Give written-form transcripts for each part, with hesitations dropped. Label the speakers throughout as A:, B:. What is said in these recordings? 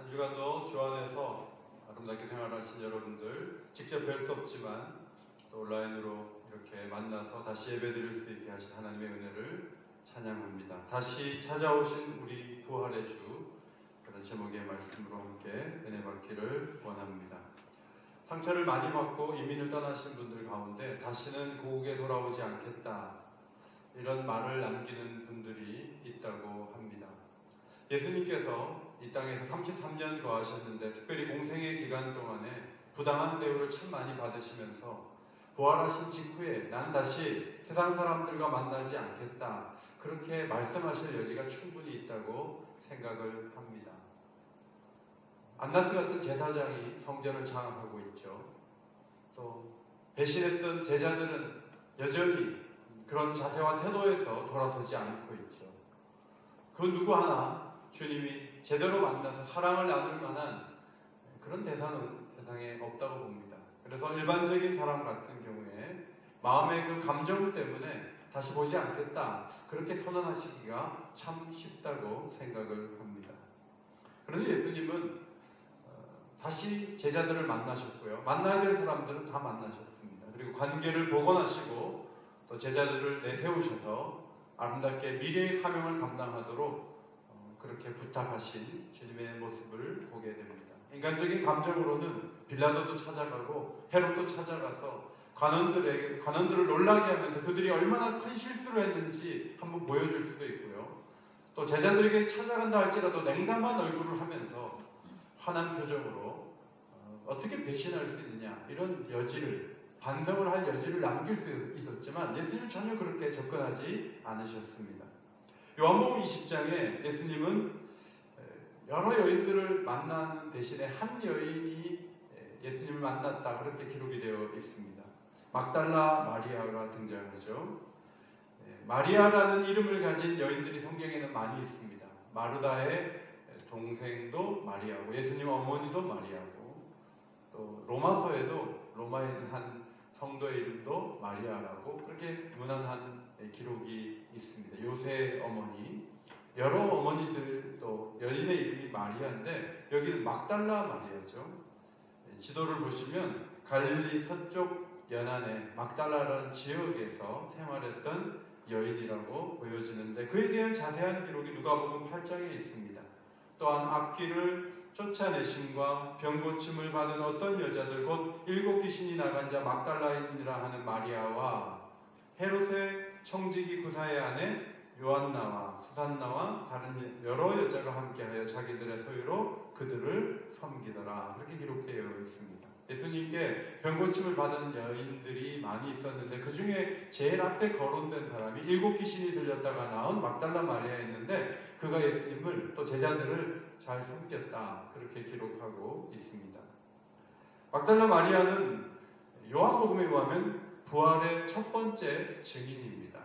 A: 한 주간도 주 안에서 아름답게 생활하신 여러분들 직접 뵐 수 없지만 또 온라인으로 이렇게 만나서 다시 예배드릴 수 있게 하신 하나님의 은혜를 찬양합니다. 다시 찾아오신 우리 부활의 주, 그런 제목의 말씀으로 함께 은혜 받기를 원합니다. 상처를 많이 받고 이민을 떠나신 분들 가운데 다시는 고국에 돌아오지 않겠다, 이런 말을 남기는 분들이 있다고 합니다. 예수님께서 이 땅에서 33년 거하셨는데 특별히 공생의 기간 동안에 부당한 대우를 참 많이 받으시면서 부활하신 직후에 난 다시 세상 사람들과 만나지 않겠다, 그렇게 말씀하실 여지가 충분히 있다고 생각을 합니다. 안나스 같은 제사장이 성전을 장악하고 있죠. 또 배신했던 제자들은 여전히 그런 자세와 태도에서 돌아서지 않고 있죠. 그 누구 하나 주님이 제대로 만나서 사랑을 나눌 만한 그런 대상은 세상에 없다고 봅니다. 그래서 일반적인 사람 같은 경우에 마음의 그 감정 때문에 다시 보지 않겠다, 그렇게 선언하시기가 참 쉽다고 생각을 합니다. 그런데 예수님은 다시 제자들을 만나셨고요. 만나야 될 사람들은 다 만나셨습니다. 그리고 관계를 복원하시고 또 제자들을 내세우셔서 아름답게 미래의 사명을 감당하도록 그렇게 부탁하신 주님의 모습을 보게 됩니다. 인간적인 감정으로는 빌라도도 찾아가고 헤롯도 찾아가서 관원들을 놀라게 하면서 그들이 얼마나 큰 실수를 했는지 한번 보여줄 수도 있고요. 또 제자들에게 찾아간다 할지라도 냉담한 얼굴을 하면서 환한 표정으로 어떻게 배신할 수 있느냐, 이런 여지를, 반성을 할 여지를 남길 수 있었지만 예수님은 전혀 그렇게 접근하지 않으셨습니다. 요한복음 20장에 예수님은 여러 여인들을 만나는 대신에 한 여인이 예수님을 만났다, 그렇게 기록이 되어 있습니다. 막달라 마리아가 등장하죠. 마리아라는 이름을 가진 여인들이 성경에는 많이 있습니다. 마르다의 동생도 마리아고 예수님 어머니도 마리아고, 또 로마서에도 로마에 있는 한 성도의 이름도 마리아라고 그렇게 무난한 기록이 있습니다. 요새 어머니, 여러 어머니들, 또 여인의 이름이 마리아인데 여기는 막달라 마리아죠. 지도를 보시면 갈릴리 서쪽 연안의 막달라라는 지역에서 생활했던 여인이라고 보여지는데 그에 대한 자세한 기록이 누가복음 8장에 있습니다. 또한 앞길을 쫓아내심과 병고침을 받은 어떤 여자들, 곧 7 귀신이 나간 자 막달라인이라 하는 마리아와 헤롯의 청지기 구사의 아내 요한나와 수산나와 다른 여러 여자가 함께하여 자기들의 소유로 그들을 섬기더라, 그렇게 기록되어 있습니다. 예수님께 병고침을 받은 여인들이 많이 있었는데 그 중에 제일 앞에 거론된 사람이 7 귀신이 들렸다가 나온 막달라 마리아였는데 그가 예수님을 또 제자들을 잘 섬겼다, 그렇게 기록하고 있습니다. 막달라 마리아는 요한복음에 의하면 부활의 첫 번째 증인입니다.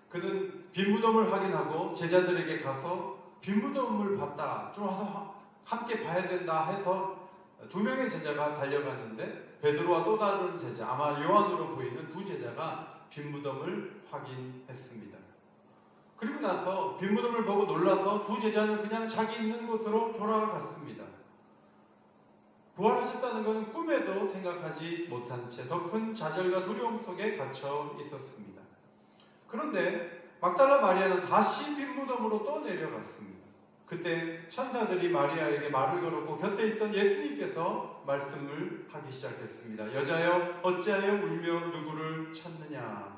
A: 그는 빈무덤을 확인하고 제자들에게 가서 빈무덤을 봤다, 좀 와서 함께 봐야 된다 해서 2명의 제자가 달려갔는데 베드로와 또 다른 제자, 아마 요한으로 보이는 2 제자가 빈무덤을 확인했습니다. 그리고 나서 빈무덤을 보고 놀라서 2 제자는 그냥 자기 있는 곳으로 돌아갔습니다. 부활하셨다는 것은 꿈에도 생각하지 못한 채 더 큰 좌절과 두려움 속에 갇혀 있었습니다. 그런데 막달라 마리아는 다시 빈무덤으로 또 내려갔습니다. 그때 천사들이 마리아에게 말을 걸었고 곁에 있던 예수님께서 말씀을 하기 시작했습니다. 여자여, 어찌하여 울며 누구를 찾느냐.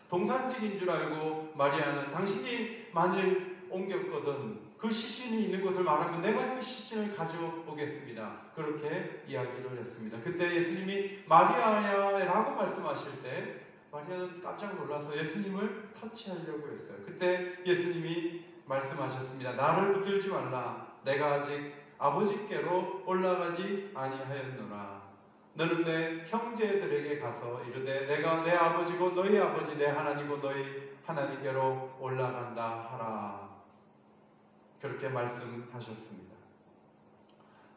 A: 동산직인 줄 알고 마리아는 당신이 만일 옮겼거든 그 시신이 있는 곳을 말하면 내가 그 시신을 가져오겠습니다, 그렇게 이야기를 했습니다. 그때 예수님이 마리아야 라고 말씀하실 때 마리아는 깜짝 놀라서 예수님을 터치하려고 했어요. 그때 예수님이 말씀하셨습니다. 나를 붙들지 말라. 내가 아직 아버지께로 올라가지 아니하였노라. 너는 내 형제들에게 가서 이르되 내가 내 아버지고 너희 아버지 내 하나님이고 너희 하나님께로 올라간다 하라. 그렇게 말씀하셨습니다.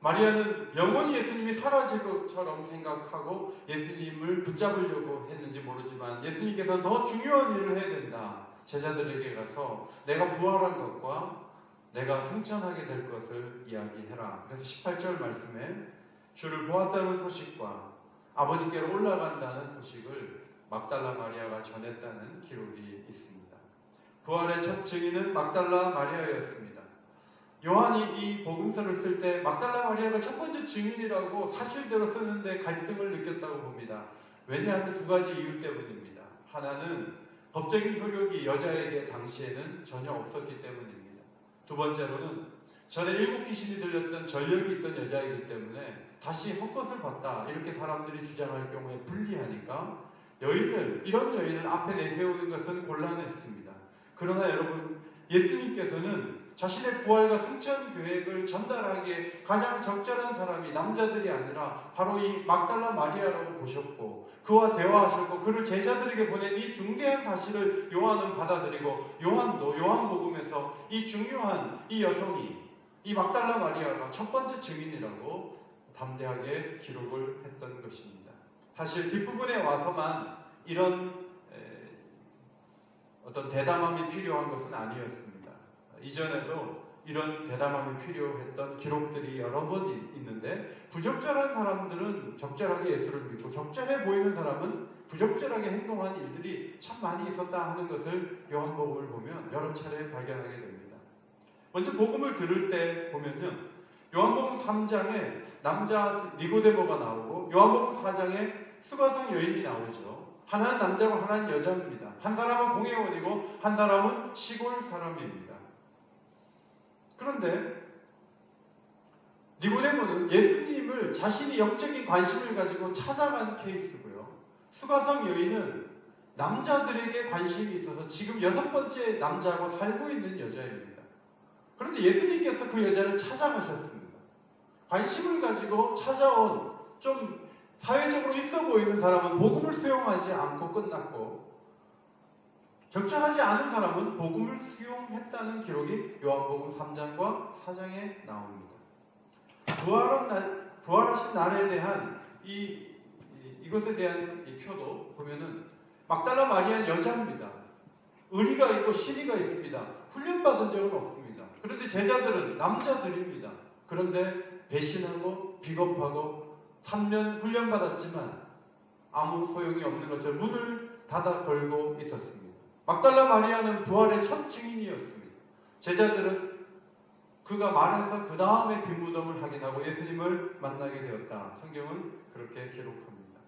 A: 마리아는 영원히 예수님이 사라질 것처럼 생각하고 예수님을 붙잡으려고 했는지 모르지만 예수님께서 더 중요한 일을 해야 된다, 제자들에게 가서 내가 부활한 것과 내가 승천하게 될 것을 이야기해라. 그래서 18절 말씀에 주를 보았다는 소식과 아버지께로 올라간다는 소식을 막달라 마리아가 전했다는 기록이 있습니다. 부활의 첫 증인은 막달라 마리아였습니다. 요한이 이 복음서를 쓸 때 막달라 마리아가 첫 번째 증인이라고 사실대로 쓰는데 갈등을 느꼈다고 봅니다. 왜냐하면 두 가지 이유 때문입니다. 하나는 법적인 효력이 여자에게 당시에는 전혀 없었기 때문입니다. 두 번째로는 전에 7 귀신이 들렸던 전력이 있던 여자이기 때문에 다시 헛것을 봤다 이렇게 사람들이 주장할 경우에 불리하니까 이런 여인을 앞에 내세우는 것은 곤란했습니다. 그러나 여러분, 예수님께서는 자신의 부활과 승천 계획을 전달하기에 가장 적절한 사람이 남자들이 아니라 바로 이 막달라 마리아라고 보셨고 그와 대화하셨고 그를 제자들에게 보낸 이 중대한 사실을 요한은 받아들이고 요한도 요한복음에서 이 중요한 이 여성이 이 막달라 마리아가 첫 번째 증인이라고 담대하게 기록을 했던 것입니다. 사실 뒷부분에 와서만 이런 어떤 대담함이 필요한 것은 아니었습니다. 이전에도 이런 대담함이 필요했던 기록들이 여러 번 있는데 부적절한 사람들은 적절하게 예수를 믿고 적절해 보이는 사람은 부적절하게 행동한 일들이 참 많이 있었다 하는 것을 요한복음을 보면 여러 차례 발견하게 됩니다. 먼저 복음을 들을 때 보면요, 요한복음 3장에 남자 니고데모가 나오고 요한복음 4장에 수가성 여인이 나오죠. 하나는 남자고 하나는 여자입니다. 한 사람은 공회원이고 한 사람은 시골 사람입니다. 그런데 니고데모는 예수님을 자신이 영적인 관심을 가지고 찾아간 케이스고요. 수가성 여인은 남자들에게 관심이 있어서 지금 6번째 남자하고 살고 있는 여자입니다. 그런데 예수님께서 그 여자를 찾아가셨습니다. 관심을 가지고 찾아온 좀 사회적으로 있어 보이는 사람은 복음을 수용하지 않고 끝났고 적절하지 않은 사람은 복음을 수용했다는 기록이 요한복음 3장과 4장에 나옵니다. 부활하신 날에 대한 이것에 대한 이 표도 보면은 막달라 마리아는 여자입니다. 의리가 있고 신의가 있습니다. 훈련받은 적은 없습니다. 그런데 제자들은 남자들입니다. 그런데 배신하고 비겁하고 3년 훈련받았지만 아무 소용이 없는 것처럼 문을 닫아 걸고 있었습니다. 막달라 마리아는 부활의 첫 증인이었습니다. 제자들은 그가 말해서 그 다음에 빈무덤을 확인하고 예수님을 만나게 되었다. 성경은 그렇게 기록합니다.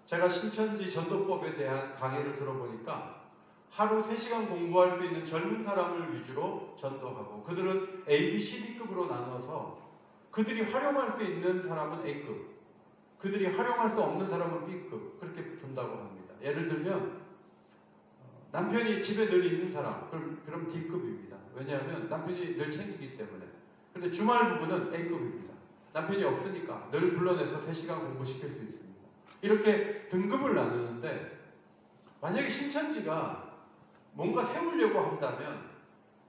A: 제가 신천지 전도법에 대한 강의를 들어보니까 하루 3시간 공부할 수 있는 젊은 사람을 위주로 전도하고 그들은 A, B, C, D급으로 나눠서 그들이 활용할 수 있는 사람은 A급, 그들이 활용할 수 없는 사람은 B급 그렇게 둔다고 합니다. 예를 들면 남편이 집에 늘 있는 사람, 그럼 D급입니다. 왜냐하면 남편이 늘 챙기기 때문에. 그런데 주말 부부는 A급입니다. 남편이 없으니까 늘 불러내서 3시간 공부시킬 수 있습니다. 이렇게 등급을 나누는데 만약에 신천지가 뭔가 세우려고 한다면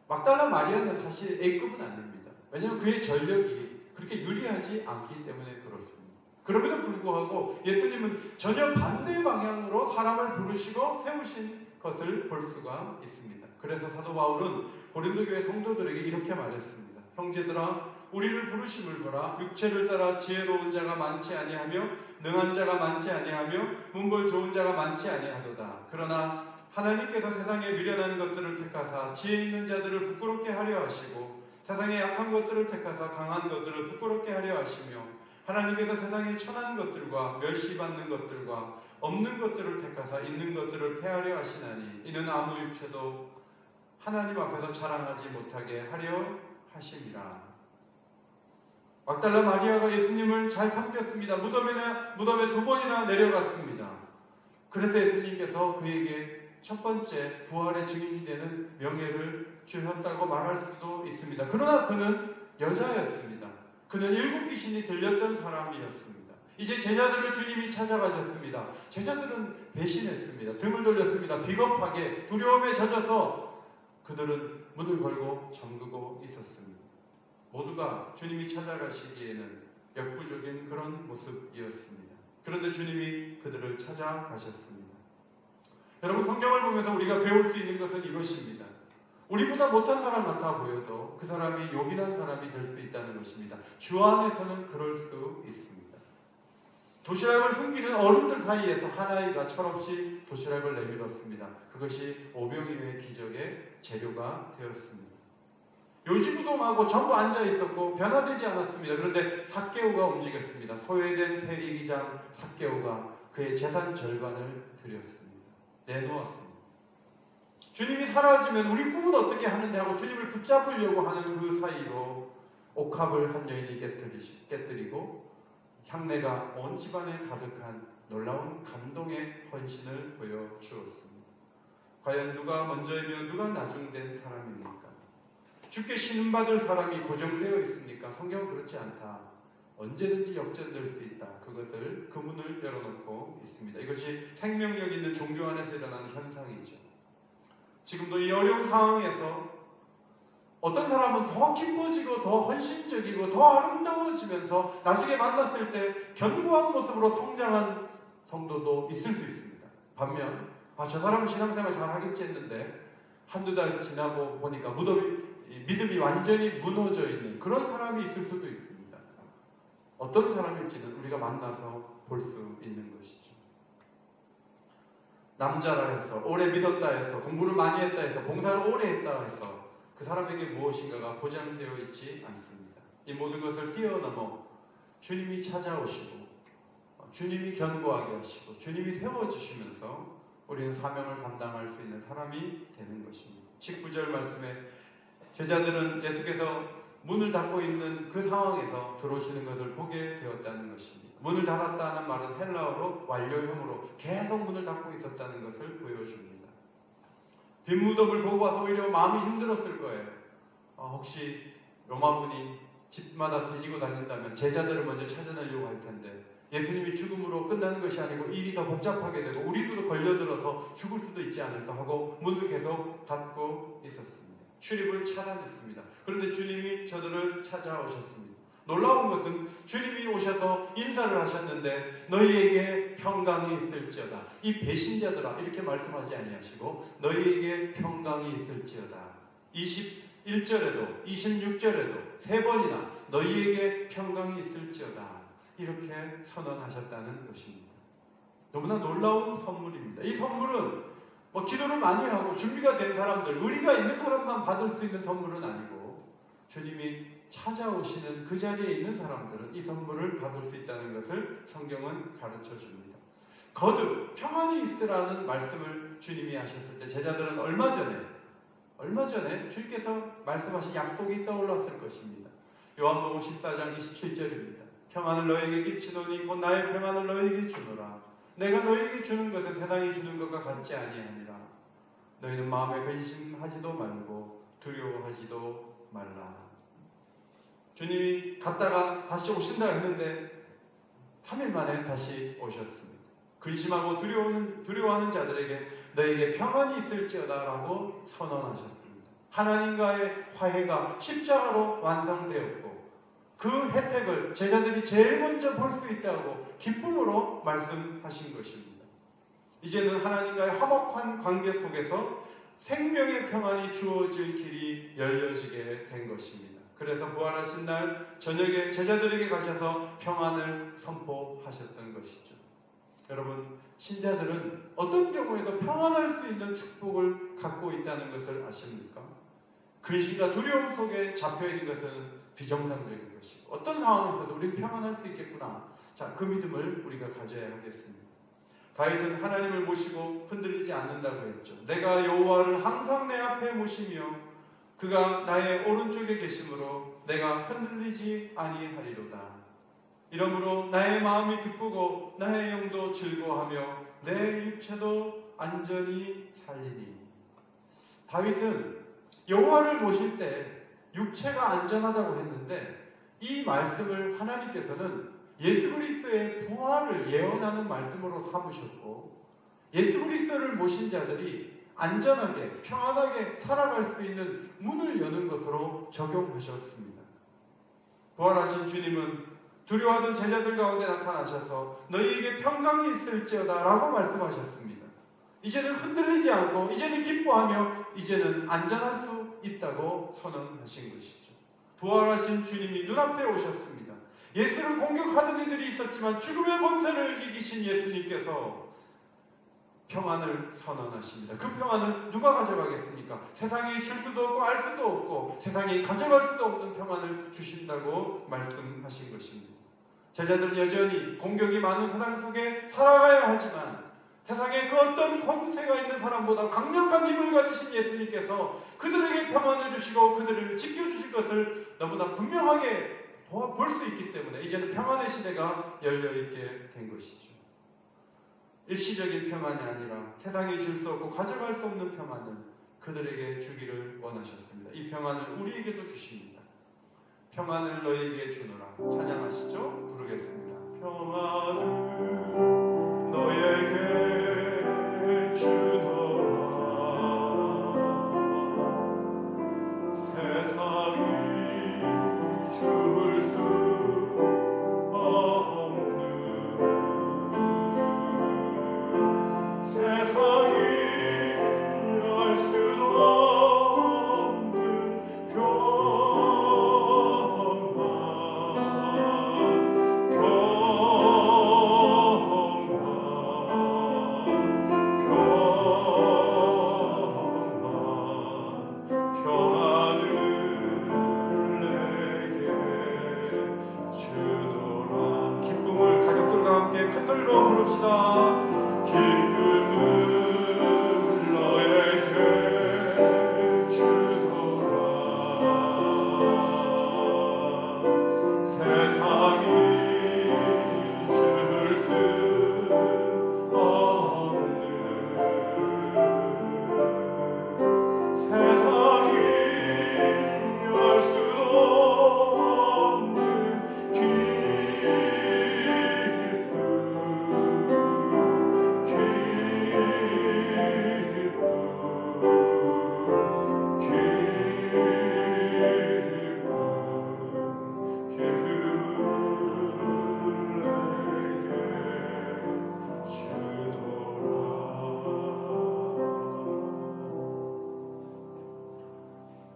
A: 막달라 마리아는 사실 A급은 아닙니다. 왜냐하면 그의 전력이 그렇게 유리하지 않기 때문에 그렇습니다. 그럼에도 불구하고 예수님은 전혀 반대 방향으로 사람을 부르시고 세우신 것을 볼 수가 있습니다. 그래서 사도 바울은 고린도 교회 성도들에게 이렇게 말했습니다. 형제들아, 우리를 부르심을 보라. 육체를 따라 지혜로운 자가 많지 아니하며 능한 자가 많지 아니하며 문벌 좋은 자가 많지 아니하도다. 그러나 하나님께서 세상에 미련한 것들을 택하사 지혜 있는 자들을 부끄럽게 하려 하시고 세상에 약한 것들을 택하사 강한 것들을 부끄럽게 하려 하시며 하나님께서 세상에 천한 것들과 멸시받는 것들과 없는 것들을 택하사 있는 것들을 폐하려 하시나니 이는 아무 육체도 하나님 앞에서 자랑하지 못하게 하려 하심이라. 막달라 마리아가 예수님을 잘 섬겼습니다. 무덤에 2번이나 내려갔습니다. 그래서 예수님께서 그에게 첫 번째 부활의 증인이 되는 명예를 주셨다고 말할 수도 있습니다. 그러나 그는 여자였습니다. 그는 7 귀신이 들렸던 사람이었습니다. 이제 제자들을 주님이 찾아가셨습니다. 제자들은 배신했습니다. 등을 돌렸습니다. 비겁하게 두려움에 젖어서 그들은 문을 걸고 잠그고 있었습니다. 모두가 주님이 찾아가시기에는 역부족인 그런 모습이었습니다. 그런데 주님이 그들을 찾아가셨습니다. 여러분, 성경을 보면서 우리가 배울 수 있는 것은 이것입니다. 우리보다 못한 사람 같아 보여도 그 사람이 요긴한 사람이 될 수 있다는 것입니다. 주 안에서는 그럴 수 있습니다. 도시락을 숨기는 어른들 사이에서 한 아이가 철없이 도시락을 내밀었습니다. 그것이 오병이어의 기적의 재료가 되었습니다. 요지부동하고 전부 앉아 있었고 변화되지 않았습니다. 그런데 삭개오가 움직였습니다. 소외된 세리기장 삭개오가 그의 재산 절반을 드렸습니다. 내놓았습니다. 주님이 사라지면 우리 꿈은 어떻게 하는데 하고 주님을 붙잡으려고 하는 그 사이로 옥합을 한 여인이 깨뜨리고 향내가 온 집안에 가득한 놀라운 감동의 헌신을 보여주었습니다. 과연 누가 먼저이며 누가 나중된 사람입니까? 주께 신음받을 사람이 고정되어 있습니까? 성경은 그렇지 않다. 언제든지 역전될 수 있다. 그것을 그 문을 열어놓고 있습니다. 이것이 생명력 있는 종교 안에서 일어나는 현상이죠. 지금도 이 어려운 상황에서 어떤 사람은 더 기뻐지고 더 헌신적이고 더 아름다워지면서 나중에 만났을 때 견고한 모습으로 성장한 성도도 있을 수 있습니다. 반면 저 사람은 신앙생활 잘 하겠지 했는데 한두 달 지나고 보니까 믿음이 완전히 무너져 있는 그런 사람이 있을 수도 있습니다. 어떤 사람일지는 우리가 만나서 볼 수 있는 것이죠. 남자라 해서 오래 믿었다 해서 공부를 많이 했다 해서 봉사를 오래 했다 해서 그 사람에게 무엇인가가 보장되어 있지 않습니다. 이 모든 것을 뛰어넘어 주님이 찾아오시고 주님이 견고하게 하시고 주님이 세워주시면서 우리는 사명을 감당할 수 있는 사람이 되는 것입니다. 19절 말씀에 제자들은 예수께서 문을 닫고 있는 그 상황에서 들어오시는 것을 보게 되었다는 것입니다. 문을 닫았다는 말은 헬라어로 완료형으로 계속 문을 닫고 있었다는 것을 보여줍니다. 빈 무덤을 보고 와서 오히려 마음이 힘들었을 거예요. 혹시 로마군이 집마다 뒤지고 다닌다면 제자들을 먼저 찾아내려고 할 텐데 예수님이 죽음으로 끝나는 것이 아니고 일이 더 복잡하게 되고 우리도 걸려들어서 죽을 수도 있지 않을까 하고 문을 계속 닫고 있었습니다. 출입을 차단했습니다. 그런데 주님이 저들을 찾아오셨습니다. 놀라운 것은 주님이 오셔서 인사를 하셨는데 너희에게 평강이 있을지어다. 이 배신자들아 이렇게 말씀하지 아니하시고 너희에게 평강이 있을지어다. 21절에도 26절에도 세 번이나 너희에게 평강이 있을지어다. 이렇게 선언하셨다는 것입니다. 너무나 놀라운 선물입니다. 이 선물은 기도를 많이 하고 준비가 된 사람들, 의리가 있는 사람만 받을 수 있는 선물은 아니고 주님이 찾아오시는 그 자리에 있는 사람들은 이 선물을 받을 수 있다는 것을 성경은 가르쳐 줍니다. 거듭 평안이 있으라는 말씀을 주님이 하셨을 때 제자들은 얼마 전에 주님께서 말씀하신 약속이 떠올랐을 것입니다. 요한복음 14장 27절입니다. 평안을 너에게 끼치노니 곧 나의 평안을 너에게 주노라. 내가 너에게 주는 것은 세상이 주는 것과 같지 아니하니라. 너희는 마음에 근심하지도 말고 두려워하지도 말라. 주님이 갔다가 다시 오신다 했는데 3일 만에 다시 오셨습니다. 근심하고 두려워하는 자들에게 너에게 평안이 있을지어다 라고 선언하셨습니다. 하나님과의 화해가 십자가로 완성되었고 그 혜택을 제자들이 제일 먼저 볼 수 있다고 기쁨으로 말씀하신 것입니다. 이제는 하나님과의 화목한 관계 속에서 생명의 평안이 주어질 길이 열려지게 된 것입니다. 그래서 부활하신 날 저녁에 제자들에게 가셔서 평안을 선포하셨던 것이죠. 여러분, 신자들은 어떤 경우에도 평안할 수 있는 축복을 갖고 있다는 것을 아십니까? 근심과 두려움 속에 잡혀있는 것은 비정상적인 것이고 어떤 상황에서도 우리는 평안할 수 있겠구나. 자, 그 믿음을 우리가 가져야 하겠습니다. 다윗은 하나님을 모시고 흔들리지 않는다고 했죠. 내가 여호와를 항상 내 앞에 모시며 그가 나의 오른쪽에 계심으로 내가 흔들리지 아니하리로다. 이러므로 나의 마음이 기쁘고 나의 영도 즐거워하며 내 육체도 안전히 살리니. 다윗은 여호와를 모실 때 육체가 안전하다고 했는데 이 말씀을 하나님께서는 예수 그리스도의 부활을 예언하는 말씀으로 삼으셨고 예수 그리스도를 모신 자들이 안전하게 평안하게 살아갈 수 있는 문을 여는 것으로 적용하셨습니다. 부활하신 주님은 두려워하던 제자들 가운데 나타나셔서 너희에게 평강이 있을지어다 라고 말씀하셨습니다. 이제는 흔들리지 않고 이제는 기뻐하며 이제는 안전할 수 있다고 선언하신 것이죠. 부활하신 주님이 눈앞에 오셨습니다. 예수를 공격하던 이들이 있었지만 죽음의 권세를 이기신 예수님께서 평안을 선언하십니다. 그 평안을 누가 가져가겠습니까? 세상이 줄 수도 없고 알 수도 없고 세상이 가져갈 수도 없는 평안을 주신다고 말씀하신 것입니다. 제자들은 여전히 공격이 많은 세상 속에 살아가야 하지만 세상에 그 어떤 권세가 있는 사람보다 강력한 힘을 가지신 예수님께서 그들에게 평안을 주시고 그들을 지켜주실 것을 너무나 분명하게 볼 수 있기 때문에 이제는 평안의 시대가 열려있게 된 것이죠. 일시적인 평안이 아니라 세상이 줄 수 없고 가져갈 수 없는 평안을 그들에게 주기를 원하셨습니다. 이 평안을 우리에게도 주십니다. 평안을 너희에게 주노라. 찬양하시죠? 부르겠습니다. 평안을 너에게 주노라. 세상이 줄 수 없는 세상이 알 수도 없는 큰 소리로 부릅시다. 기쁨을 너에게 주노라. 세상이 줄 수 없는 세상이 알 수도 없는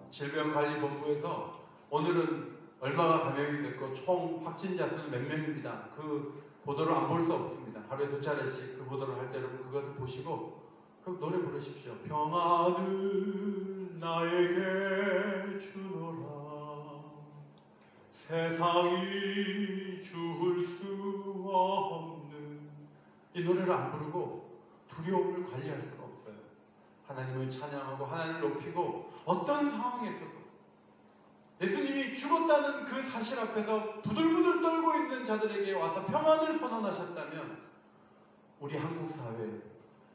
A: 질병관리본부에서 오늘은 얼마가 감염이 됐고 총 확진자 수는 몇 명입니다. 그 보도를 안 볼 수 없습니다. 하루에 2차례씩 그 보도를 할 때 여러분 그것을 보시고 그럼 노래 부르십시오. 평안을 나에게 주노라. 세상이 줄 수 없는 이 노래를 안 부르고 두려움을 관리할 수가 없어요. 하나님을 찬양하고 하나님을 높이고 어떤 상황에서도 예수님이 죽었다는 그 사실 앞에서 부들부들 떨고 있는 자들에게 와서 평안을 선언하셨다면 우리 한국 사회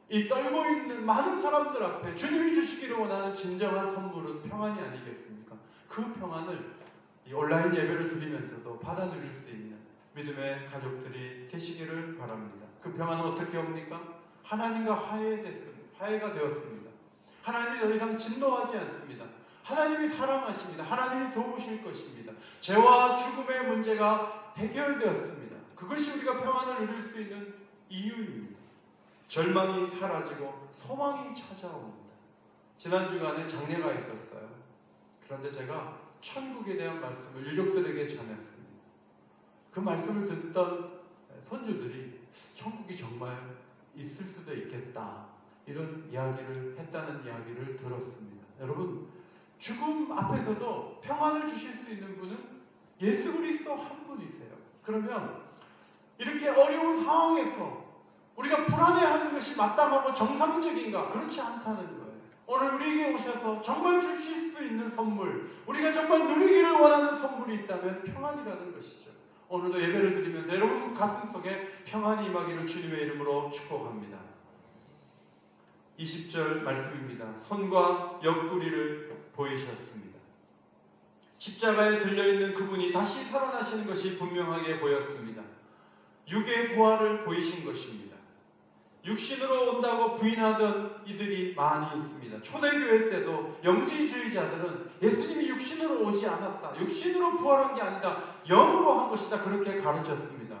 A: 이 떨고 있는 많은 사람들 앞에 주님이 주시기를 원하는 진정한 선물은 평안이 아니겠습니까? 그 평안을 이 온라인 예배를 드리면서도 받아 누릴 수 있는 믿음의 가족들이 계시기를 바랍니다. 그 평안은 어떻게 옵니까? 하나님과 화해가 되었습니다. 하나님이 더 이상 진노하지 않습니다. 하나님이 사랑하십니다. 하나님이 도우실 것입니다. 죄와 죽음의 문제가 해결되었습니다. 그것이 우리가 평안을 누릴 수 있는 이유입니다. 절망이 사라지고 소망이 찾아옵니다. 지난 주간에 장례가 있었어요. 그런데 제가 천국에 대한 말씀을 유족들에게 전했습니다. 그 말씀을 듣던 손주들이 천국이 정말 있을 수도 있겠다 이런 이야기를 했다는 이야기를 들었습니다. 여러분 죽음 앞에서도 평안을 주실 수 있는 분은 예수 그리스도 한 분이세요. 그러면 이렇게 어려운 상황에서 우리가 불안해하는 것이 마땅하고 정상적인가? 그렇지 않다는 거예요. 오늘 우리에게 오셔서 정말 주실 수 있는 선물, 우리가 정말 누리기를 원하는 선물이 있다면 평안이라는 것이죠. 오늘도 예배를 드리면서 여러분 가슴 속에 평안이 임하기를 주님의 이름으로 축복합니다. 20절 말씀입니다. 손과 옆구리를 보이셨습니다. 십자가에 들려있는 그분이 다시 살아나시는 것이 분명하게 보였습니다. 육의 부활을 보이신 것입니다. 육신으로 온다고 부인하던 이들이 많이 있습니다. 초대교회 때도 영지주의자들은 예수님이 육신으로 오지 않았다. 육신으로 부활한 게 아니다. 영으로 한 것이다. 그렇게 가르쳤습니다.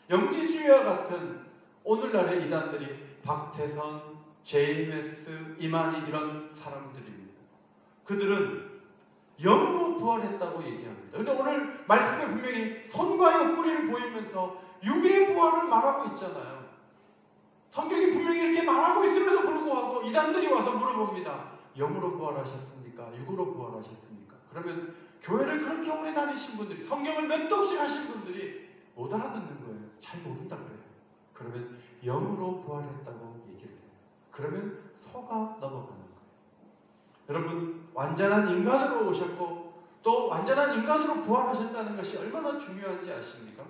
A: 영지주의와 같은 오늘날의 이단들이 박태선, JMS, 이만희 이런 사람들입니다. 그들은 영으로 부활했다고 얘기합니다. 그런데 오늘 말씀에 분명히 손과 옆구리를 보이면서 육의 부활을 말하고 있잖아요. 성경이 분명히 이렇게 말하고 있음에도 불구하고 이단들이 와서 물어봅니다. 영으로 부활하셨습니까? 육으로 부활하셨습니까? 그러면 교회를 그렇게 오래 다니신 분들이, 성경을 몇 독씩 하신 분들이 못 알아듣는 거예요. 잘 모른다 그래요. 그러면 영으로 부활했다고 얘기를 해요. 그러면 속아 넘어가는 거예요. 여러분, 완전한 인간으로 오셨고 또 완전한 인간으로 부활하셨다는 것이 얼마나 중요한지 아십니까?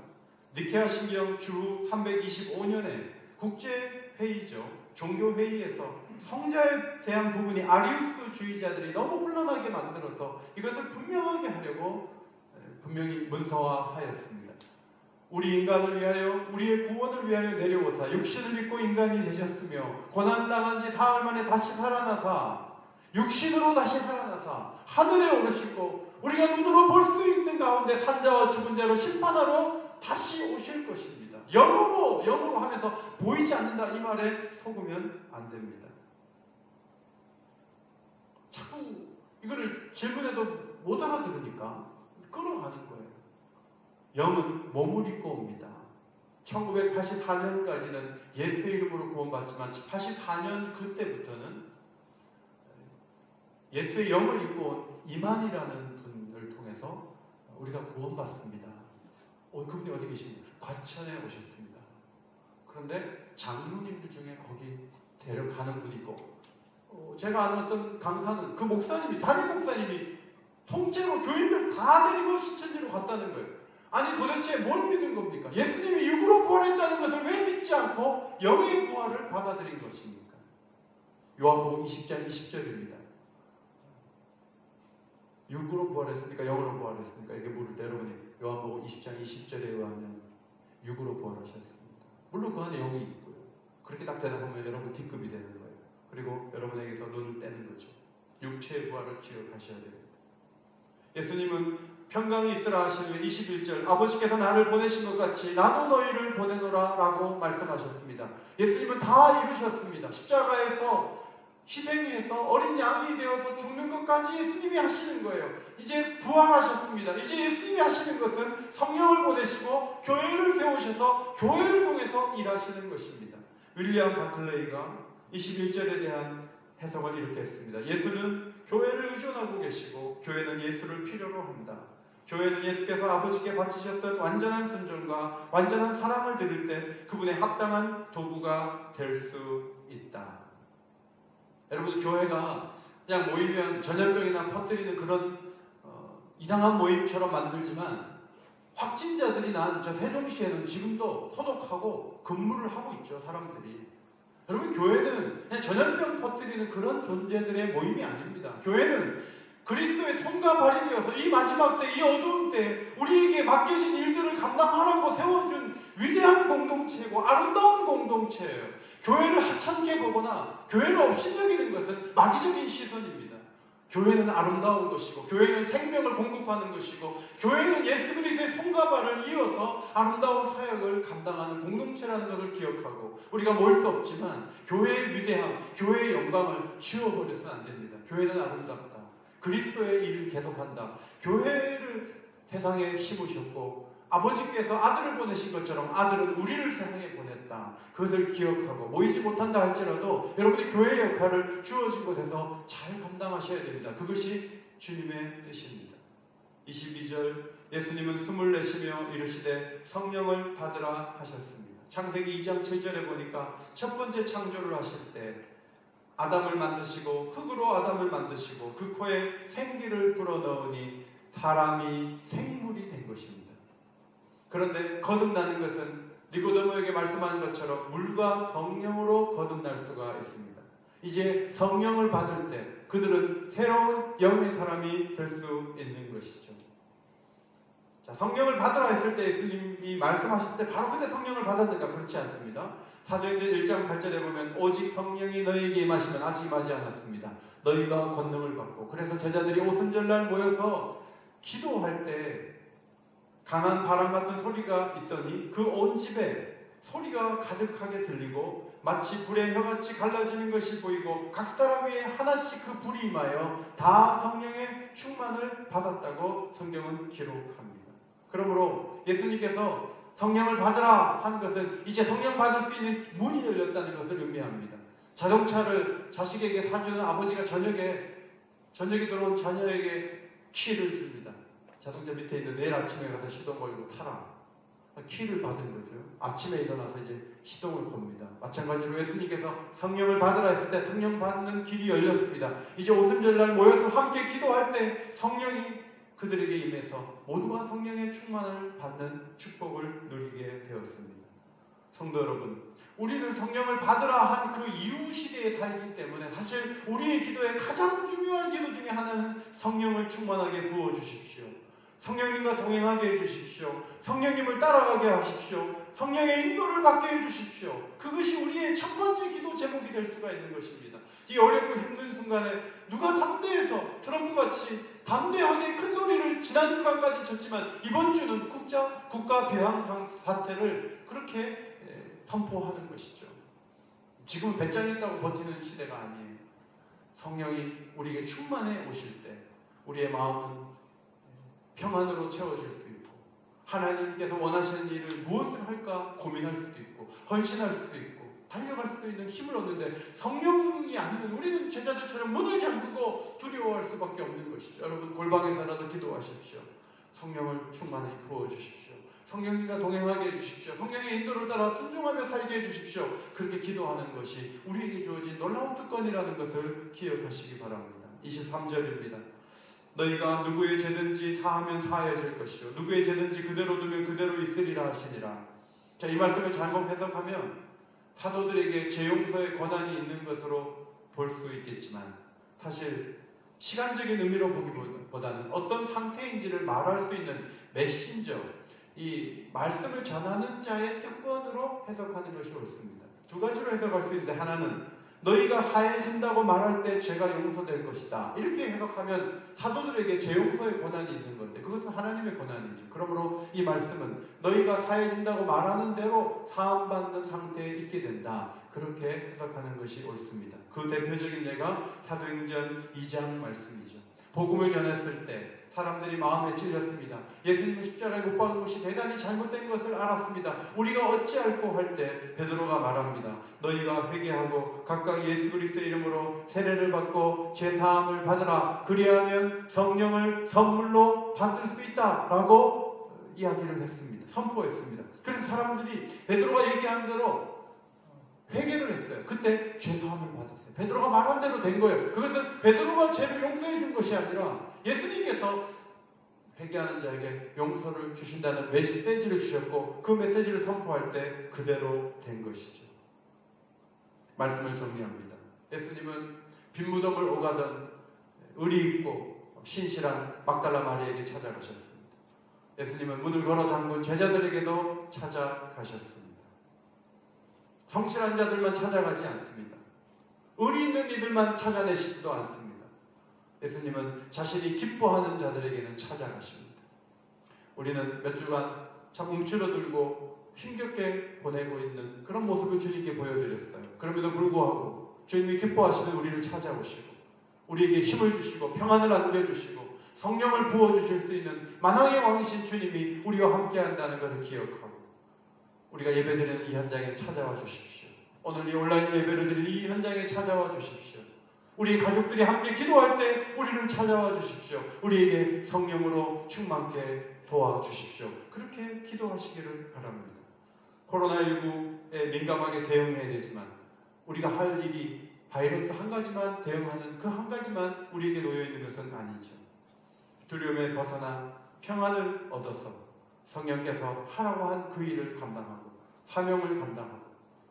A: 니케아 신경 주 325년에 국제회의죠. 종교회의에서 성자에 대한 부분이 아리우스주의자들이 너무 혼란하게 만들어서 이것을 분명하게 하려고 분명히 문서화하였습니다. 우리 인간을 위하여, 우리의 구원을 위하여 내려오사 육신을 입고 인간이 되셨으며 고난당한 지 사흘 만에 다시 살아나사 육신으로 다시 살아나사 하늘에 오르시고 우리가 눈으로 볼 수 있는 가운데 산자와 죽은 자로 심판하러 다시 오실 것입니다. 영으로 하면서 보이지 않는다 이 말에 속으면 안 됩니다. 자꾸 이거를 질문해도 못 알아들으니까 끌어가는 거예요. 영은 몸을 입고 옵니다. 1984년까지는 예수의 이름으로 구원받지만 84년 그때부터는 예수의 영을 입고 온 이만이라는 분을 통해서 우리가 구원받습니다. 그분이 어디 계십니까? 과천에 오셨습니다. 그런데 장로님들 중에 거기 데려가는 분이 있고 제가 아는 어떤 강사는 그 목사님이, 담임 목사님이 통째로 교인들 다 데리고 신천지로 갔다는 거예요. 아니 도대체 뭘 믿은 겁니까? 예수님이 육으로 부활했다는 것을 왜 믿지 않고 영의 부활을 받아들인 것입니까? 요한복음 20장 20절입니다. 육으로 부활했습니까? 영으로 부활했습니까? 이렇게 물을 때 여러분이 요한복음 20장 20절에 의하면 육으로 부활하셨습니다. 물론 그 안에 영이 있고요. 그렇게 딱 대답하면 여러분 D급이 되는 거예요. 그리고 여러분에게서 눈을 떼는 거죠. 육체의 부활을 기억하셔야 됩니다. 예수님은 평강이 있으라 하시는 21절 아버지께서 나를 보내신 것 같이 나도 너희를 보내노라 라고 말씀하셨습니다. 예수님은 다 이루셨습니다. 십자가에서 희생해서 어린 양이 되어서 죽는 것까지 예수님이 하시는 거예요. 이제 부활하셨습니다. 이제 예수님이 하시는 것은 성령을 보내시고 교회를 세우셔서 교회를 통해서 일하시는 것입니다. 윌리엄 바클레이가 21절에 대한 해석을 이렇게 했습니다. 예수는 교회를 의존하고 계시고 교회는 예수를 필요로 한다. 교회는 예수께서 아버지께 바치셨던 완전한 순종과 완전한 사랑을 드릴 때 그분의 합당한 도구가 될 수 있다. 여러분, 교회가 그냥 모이면 전염병이나 퍼뜨리는 그런 이상한 모임처럼 만들지만 확진자들이 난 저 세종시에는 지금도 소독하고 근무를 하고 있죠, 사람들이. 여러분, 교회는 그냥 전염병 퍼뜨리는 그런 존재들의 모임이 아닙니다. 교회는 그리스도의 손과 발이 되어서 이 마지막 때, 이 어두운 때 우리에게 맡겨진 일들을 감당하라고 세워준 위대한 공동체이고 아름다운 공동체예요. 교회를 하찮게 보거나 교회를 없이 여기는 것은 마귀적인 시선입니다. 교회는 아름다운 것이고 교회는 생명을 공급하는 것이고 교회는 예수 그리스도의 손과 발을 이어서 아름다운 사역을 감당하는 공동체라는 것을 기억하고 우리가 모일 수 없지만 교회의 위대함, 교회의 영광을 지워버려서는 안 됩니다. 교회는 아름답다. 그리스도의 일을 계속한다. 교회를 세상에 심으셨고 아버지께서 아들을 보내신 것처럼 아들은 우리를 세상에 보냈다. 그것을 기억하고 모이지 못한다 할지라도 여러분이 교회의 역할을 주어진 곳에서 잘 감당하셔야 됩니다. 그것이 주님의 뜻입니다. 22절 예수님은 숨을 내쉬며 이르시되 성령을 받으라 하셨습니다. 창세기 2장 7절에 보니까 첫 번째 창조를 하실 때 아담을 만드시고 흙으로 아담을 만드시고 그 코에 생기를 불어넣으니 사람이 생물이 된 것입니다. 그런데 거듭나는 것은 니고데모에게 말씀한 것처럼 물과 성령으로 거듭날 수가 있습니다. 이제 성령을 받을 때 그들은 새로운 영의 사람이 될 수 있는 것이죠. 자, 성령을 받으라 했을 때 예수님이 말씀하실 때 바로 그때 성령을 받았는가? 그렇지 않습니다. 사도행전 1장 8절에 보면 오직 성령이 너희에게 임하시면 아직 임하지 않았습니다. 너희가 권능을 받고 그래서 제자들이 오순절날 모여서 기도할 때 강한 바람 같은 소리가 있더니 그 온 집에 소리가 가득하게 들리고 마치 불의 혀같이 갈라지는 것이 보이고 각 사람 위에 하나씩 그 불이 임하여 다 성령의 충만을 받았다고 성경은 기록합니다. 그러므로 예수님께서 성령을 받으라 한 것은 이제 성령 받을 수 있는 문이 열렸다는 것을 의미합니다. 자동차를 자식에게 사주는 아버지가 저녁에 들어온 자녀에게 키를 줍니다. 자동차 밑에 있는 내일 아침에 가서 시동 걸고 타라. 키를 받은 거죠. 아침에 일어나서 이제 시동을 겁니다. 마찬가지로 예수님께서 성령을 받으라 했을 때 성령 받는 길이 열렸습니다. 이제 오순절날 모여서 함께 기도할 때 성령이 그들에게 임해서 모두가 성령의 충만을 받는 축복을 누리게 되었습니다. 성도 여러분, 우리는 성령을 받으라 한 그 이후 시대에 살기 때문에 사실 우리의 기도의 가장 중요한 기도 중에 하나는 성령을 충만하게 부어주십시오. 성령님과 동행하게 해주십시오. 성령님을 따라가게 하십시오. 성령의 인도를 받게 해주십시오. 그것이 우리의 첫 번째 기도 제목이 될 수가 있는 것입니다. 이 어렵고 힘든 순간에 누가 담대해서 트럼프같이 담대하게 큰 소리를 지난 주간까지 쳤지만 이번 주는 국가 배상 사태를 그렇게 선포하는 것이죠. 지금은 배짱있다고 버티는 시대가 아니에요. 성령이 우리에게 충만해 오실 때 우리의 마음은 평안으로 채워질 수 있고 하나님께서 원하시는 일을 무엇을 할까 고민할 수도 있고 헌신할 수도 있고 달려갈 수도 있는 힘을 얻는데 성령이 아니면 우리는 제자들처럼 문을 잠그고 두려워할 수밖에 없는 것이죠. 여러분 골방에서라도 기도하십시오. 성령을 충만히 부어주십시오. 성령님과 동행하게 해주십시오. 성령의 인도를 따라 순종하며 살게 해주십시오. 그렇게 기도하는 것이 우리에게 주어진 놀라운 특권이라는 것을 기억하시기 바랍니다. 23절입니다. 너희가 누구의 죄든지 사하면 사해질 것이요 누구의 죄든지 그대로 두면 그대로 있으리라 하시니라. 자, 이 말씀을 잘못 해석하면 사도들에게 죄 용서의 권한이 있는 것으로 볼 수 있겠지만 사실 시간적인 의미로 보기보다는 어떤 상태인지를 말할 수 있는 메신저, 이 말씀을 전하는 자의 특권으로 해석하는 것이 옳습니다. 두 가지로 해석할 수 있는데 하나는 너희가 사해진다고 말할 때 죄가 용서될 것이다. 이렇게 해석하면 사도들에게 죄 용서의 권한이 있는 건데 그것은 하나님의 권한이죠. 그러므로 이 말씀은 너희가 사해진다고 말하는 대로 사함받는 상태에 있게 된다. 그렇게 해석하는 것이 옳습니다. 그 대표적인 예가 사도행전 2장 말씀이죠. 복음을 전했을 때 사람들이 마음에 찔렸습니다. 예수님은 십자가에 못 박은 것이 대단히 잘못된 것을 알았습니다. 우리가 어찌할꼬 할 때 베드로가 말합니다. 너희가 회개하고 각각 예수 그리스도의 이름으로 세례를 받고 제사함을 받으라. 그리하면 성령을 선물로 받을 수 있다. 라고 이야기를 했습니다. 선포했습니다. 그래서 사람들이 베드로가 얘기한 대로 회개를 했어요. 그때 제사함을 받았어요. 베드로가 말한 대로 된 거예요. 그것은 베드로가 죄를 용서해 준 것이 아니라 예수님께서 회개하는 자에게 용서를 주신다는 메시지를 주셨고 그 메시지를 선포할 때 그대로 된 것이죠. 말씀을 정리합니다. 예수님은 빈무덤을 오가던 의리 있고 신실한 막달라 마리에게 찾아가셨습니다. 예수님은 문을 걸어 잠근 제자들에게도 찾아가셨습니다. 성실한 자들만 찾아가지 않습니다. 의리 있는 이들만 찾아내시지도 않습니다. 예수님은 자신이 기뻐하는 자들에게는 찾아가십니다. 우리는 몇 주간 참 움츠러들고 힘겹게 보내고 있는 그런 모습을 주님께 보여드렸어요. 그럼에도 불구하고 주님이 기뻐하시면 우리를 찾아오시고 우리에게 힘을 주시고 평안을 안겨주시고 성령을 부어주실 수 있는 만왕의 왕이신 주님이 우리와 함께한다는 것을 기억하고 우리가 예배드리는 이 현장에 찾아와 주십시오. 오늘 이 온라인 예배를 드리는 이 현장에 찾아와 주십시오. 우리 가족들이 함께 기도할 때 우리를 찾아와 주십시오. 우리에게 성령으로 충만케 도와주십시오. 그렇게 기도하시기를 바랍니다. 코로나19에 민감하게 대응해야 되지만 우리가 할 일이 바이러스 한 가지만 대응하는 그 한 가지만 우리에게 놓여 있는 것은 아니죠. 두려움에 벗어나 평안을 얻어서 성령께서 하라고 한 그 일을 감당하고 사명을 감당하고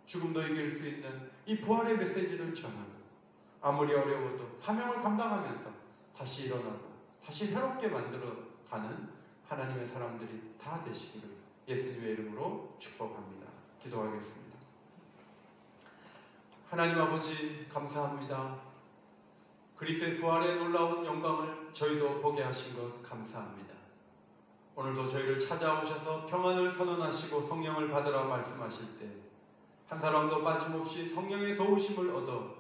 A: 죽음도 이길 수 있는 이 부활의 메시지를 전하고 아무리 어려워도 사명을 감당하면서 다시 일어나고 다시 새롭게 만들어가는 하나님의 사람들이 다 되시기를 예수님의 이름으로 축복합니다. 기도하겠습니다. 하나님 아버지 감사합니다. 그리스도의 부활의 놀라운 영광을 저희도 보게 하신 것 감사합니다. 오늘도 저희를 찾아오셔서 평안을 선언하시고 성령을 받으라 말씀하실 때 한 사람도 빠짐없이 성령의 도우심을 얻어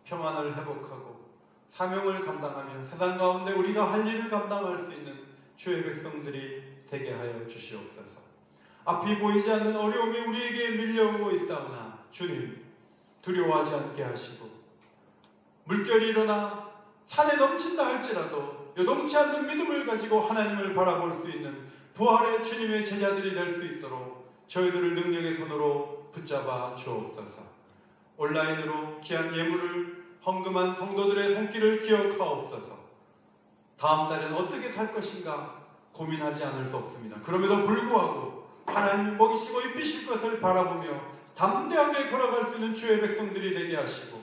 A: 평안을 회복하고 사명을 감당하며 세상 가운데 우리가 할 일을 감당할 수 있는 주의 백성들이 되게 하여 주시옵소서. 앞이 보이지 않는 어려움이 우리에게 밀려오고 있사오나 주님 두려워하지 않게 하시고 물결이 일어나 산에 넘친다 할지라도 요동치 않는 믿음을 가지고 하나님을 바라볼 수 있는 부활의 주님의 제자들이 될 수 있도록 저희들을 능력의 손으로 붙잡아 주옵소서. 온라인으로 귀한 예물을 헌금한 성도들의 손길을 기억하옵소서. 다음 달에는 어떻게 살 것인가 고민하지 않을 수 없습니다. 그럼에도 불구하고 하나님이 먹이시고 입히실 것을 바라보며 담대하게 걸어갈 수 있는 주의 백성들이 되게 하시고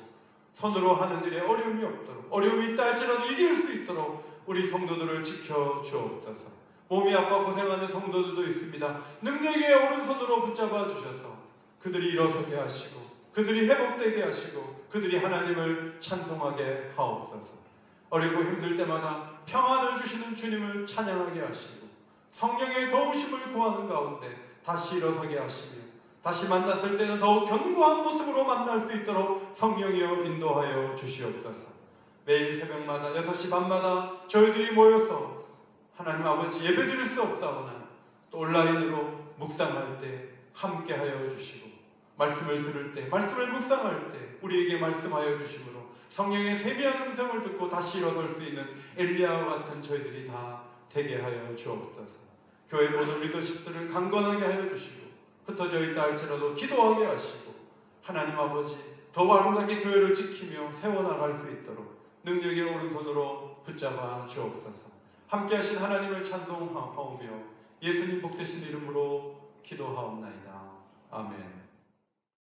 A: 손으로 하는 일에 어려움이 없도록 어려움이 있다 할지라도 이길 수 있도록 우리 성도들을 지켜 주옵소서. 몸이 아파 고생하는 성도들도 있습니다. 능력의 오른손으로 붙잡아 주셔서 그들이 일어서게 하시고 그들이 회복되게 하시고 그들이 하나님을 찬송하게 하옵소서. 어렵고 힘들 때마다 평안을 주시는 주님을 찬양하게 하시고 성령의 도우심을 구하는 가운데 다시 일어서게 하시며 다시 만났을 때는 더욱 견고한 모습으로 만날 수 있도록 성령이여 인도하여 주시옵소서. 매일 새벽마다 6시 반마다 저희들이 모여서 하나님 아버지 예배드릴 수 없사오나 또 온라인으로 묵상할 때 함께하여 주시고 말씀을 들을 때 말씀을 묵상할 때 우리에게 말씀하여 주심으로 성령의 세미한 음성을 듣고 다시 일어설 수 있는 엘리야와 같은 저희들이 다 되게 하여 주옵소서. 교회 모든 리더십들을 강건하게 하여 주시고 흩어져 있다 할지라도 기도하게 하시고 하나님 아버지 더 아름답게 교회를 지키며 세워나갈 수 있도록 능력의 오른손으로 붙잡아 주옵소서. 함께하신 하나님을 찬송하오며 예수님 복되신 이름으로 기도하옵나이다. 아멘.